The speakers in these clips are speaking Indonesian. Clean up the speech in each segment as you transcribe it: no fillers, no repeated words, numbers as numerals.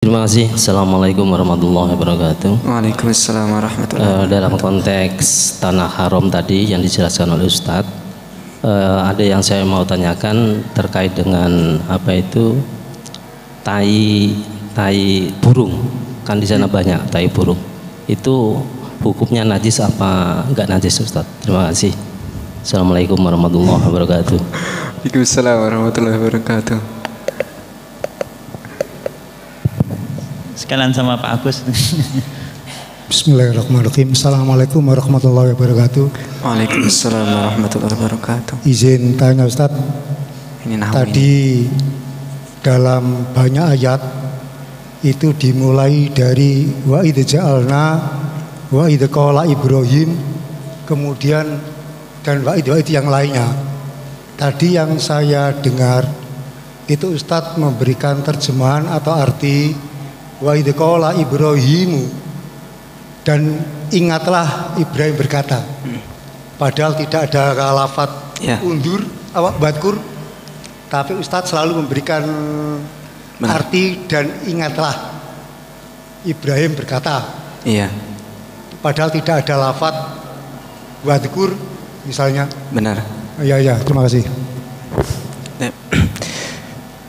Terima kasih. Assalamualaikum warahmatullahi wabarakatuh. Waalaikumsalam warahmatullahi wabarakatuh. Dalam konteks tanah haram tadi yang dijelaskan oleh Ustadz, ada yang saya mau tanyakan terkait dengan apa itu tai burung. Kan di sana banyak tai burung. Itu hukumnya najis apa enggak najis, Ustadz? Terima kasih. Assalamualaikum warahmatullahi wabarakatuh. Waalaikumsalam warahmatullahi wabarakatuh. Sekalian sama Pak Agus. Bismillahirrahmanirrahim. Assalamualaikum warahmatullahi wabarakatuh. Waalaikumsalam warahmatullahi wabarakatuh. Izin tanya Ustadz, tadi dalam banyak ayat itu dimulai dari wa idza ja'alna wa idza qala Ibrahim, kemudian dan wa idza itu yang lainnya. Tadi yang saya dengar itu Ustadz memberikan terjemahan atau arti wa idza qala Ibrahimu, dan ingatlah Ibrahim berkata. Padahal tidak ada lafaz undur badkur, tapi Ustadz selalu memberikan arti dan ingatlah Ibrahim berkata. Iya. Padahal tidak ada lafaz badkur misalnya. Benar. Ya, terima kasih.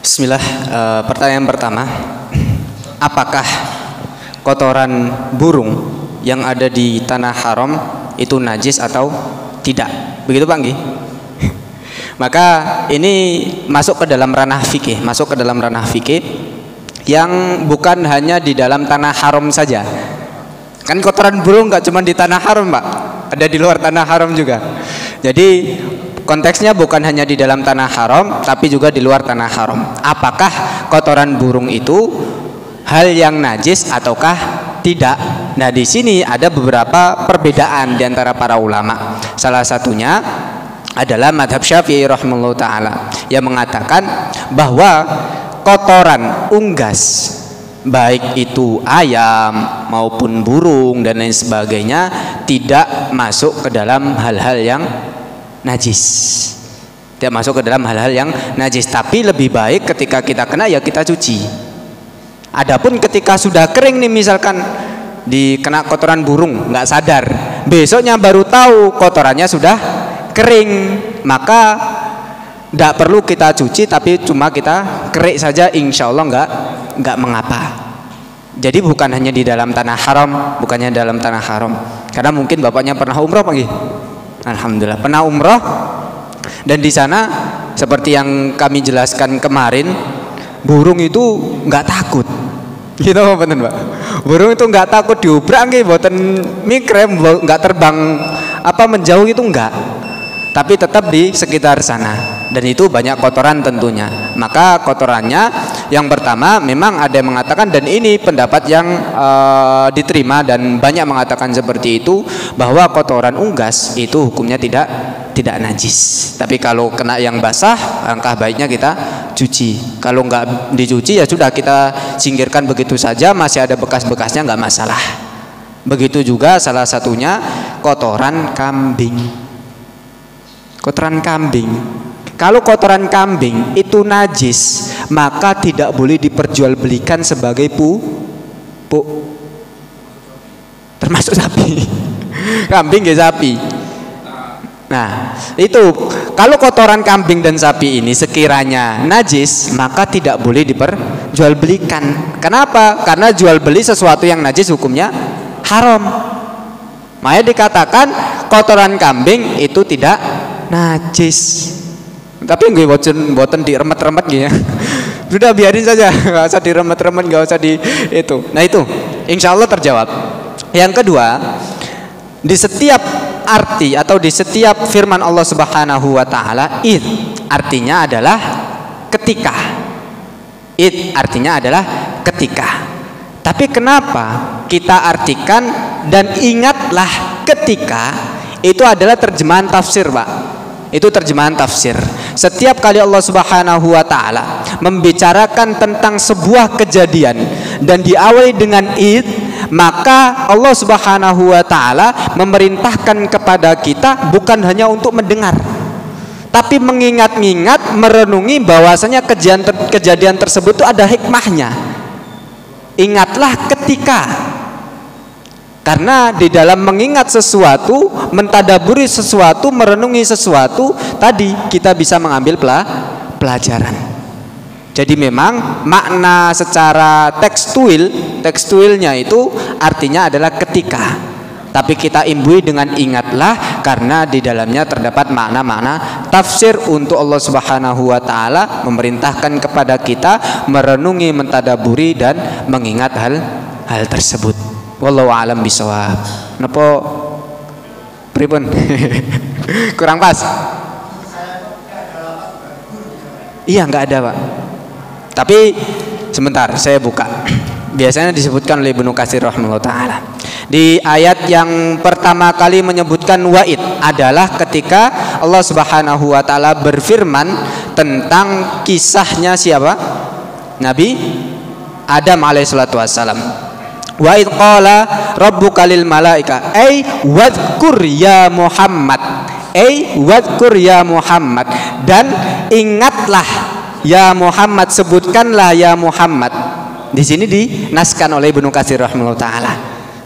Bismillah. Pertanyaan pertama, apakah kotoran burung yang ada di tanah haram itu najis atau tidak? Begitu Pak Nggi? Maka ini masuk ke dalam ranah fikih, yang bukan hanya di dalam tanah haram saja. Kan kotoran burung nggak cuma di tanah haram, Pak, ada di luar tanah haram juga. Jadi konteksnya bukan hanya di dalam tanah haram, tapi juga di luar tanah haram. Apakah kotoran burung itu hal yang najis ataukah tidak? Nah, di sini ada beberapa perbedaan di antara para ulama. Salah satunya adalah madhab Syafi'i rahimahullah ta'ala yang mengatakan bahwa kotoran unggas, baik itu ayam maupun burung dan lain sebagainya, tidak masuk ke dalam hal-hal yang najis. Tidak masuk ke dalam hal-hal yang najis. Tapi lebih baik ketika kita kena ya kita cuci. Adapun ketika sudah kering nih, misalkan dikena kotoran burung nggak sadar, besoknya baru tahu kotorannya sudah kering, maka nggak perlu kita cuci, tapi cuma kita kerik saja, insya Allah nggak mengapa. Jadi bukan hanya di dalam tanah haram, bukannya dalam tanah haram. Karena mungkin bapaknya pernah umroh pagi, alhamdulillah pernah umroh, dan di sana seperti yang kami jelaskan kemarin, burung itu nggak takut, gitu betul Pak. Burung itu nggak takut diubrak, boten mikrem, nggak terbang menjauh itu nggak, tapi tetap di sekitar sana. Dan itu banyak kotoran tentunya. Maka kotorannya yang pertama memang ada yang mengatakan, dan ini pendapat yang diterima dan banyak mengatakan seperti itu, bahwa kotoran unggas itu hukumnya tidak najis. Tapi kalau kena yang basah, langkah baiknya kita cuci. Kalau nggak dicuci ya sudah, kita singkirkan begitu saja, masih ada bekas-bekasnya nggak masalah. Begitu juga salah satunya kotoran kambing. Kotoran kambing, kalau kotoran kambing itu najis, maka tidak boleh diperjualbelikan sebagai pupuk. Termasuk sapi. Kambing ya sapi. Nah, itu kalau kotoran kambing dan sapi ini sekiranya najis, maka tidak boleh diperjualbelikan. Kenapa? Karena jual beli sesuatu yang najis hukumnya haram. Makanya dikatakan kotoran kambing itu tidak najis. Tapi gue boten diremet-remet gitu ya. Sudah biarin saja, nggak usah diremet-remet, nggak usah di itu. Nah itu, insya Allah terjawab. Yang kedua, di setiap arti atau di setiap firman Allah Subhanahu wa taala, id artinya adalah ketika. Id artinya adalah ketika. Tapi kenapa kita artikan dan ingatlah ketika? Itu adalah terjemahan tafsir, Pak. Itu terjemahan tafsir. Setiap kali Allah Subhanahu wa taala membicarakan tentang sebuah kejadian dan diawali dengan id, maka Allah Subhanahu wa taala memerintahkan kepada kita bukan hanya untuk mendengar, tapi mengingat-ingat, merenungi bahwasanya kejadian tersebut itu ada hikmahnya. ingatlah ketika. Karena di dalam mengingat sesuatu, mentadaburi sesuatu, merenungi sesuatu, tadi kita bisa mengambil pelajaran. Jadi memang makna secara tekstuilnya itu artinya adalah ketika. Tapi kita imbui dengan ingatlah, karena di dalamnya terdapat makna-makna tafsir untuk Allah Subhanahu wa taala memerintahkan kepada kita merenungi, mentadaburi dan mengingat hal tersebut. Wallahu a'lam bishawab. Napa pripun? Kurang pas? Iya, nggak ada, Pak. Tapi sebentar, saya buka. Biasanya disebutkan oleh Ibnu Katsir rahimahullah taala. Di ayat yang pertama kali menyebutkan wa'id adalah ketika Allah Subhanahu wa taala berfirman tentang kisahnya siapa? Nabi Adam alaihissalatu wassalam. Wa id qala rabbuka lil malaika ay wadhkur ya Muhammad, ay wadhkur ya Muhammad, dan ingatlah ya Muhammad, sebutkanlah ya Muhammad. Di sini dinaskan oleh Ibnu Katsir rahimahullah taala.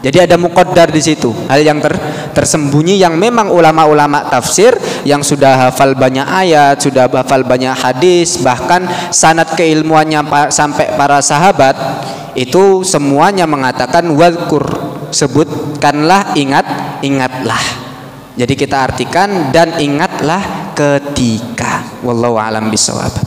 Jadi ada muqaddar di situ, hal yang tersembunyi yang memang ulama-ulama tafsir yang sudah hafal banyak ayat, sudah hafal banyak hadis, bahkan sanad keilmuannya sampai para sahabat itu semuanya mengatakan wadhkur, sebutkanlah, ingatlah. Jadi kita artikan dan ingatlah ketika. Wallahu a'lam bishawab.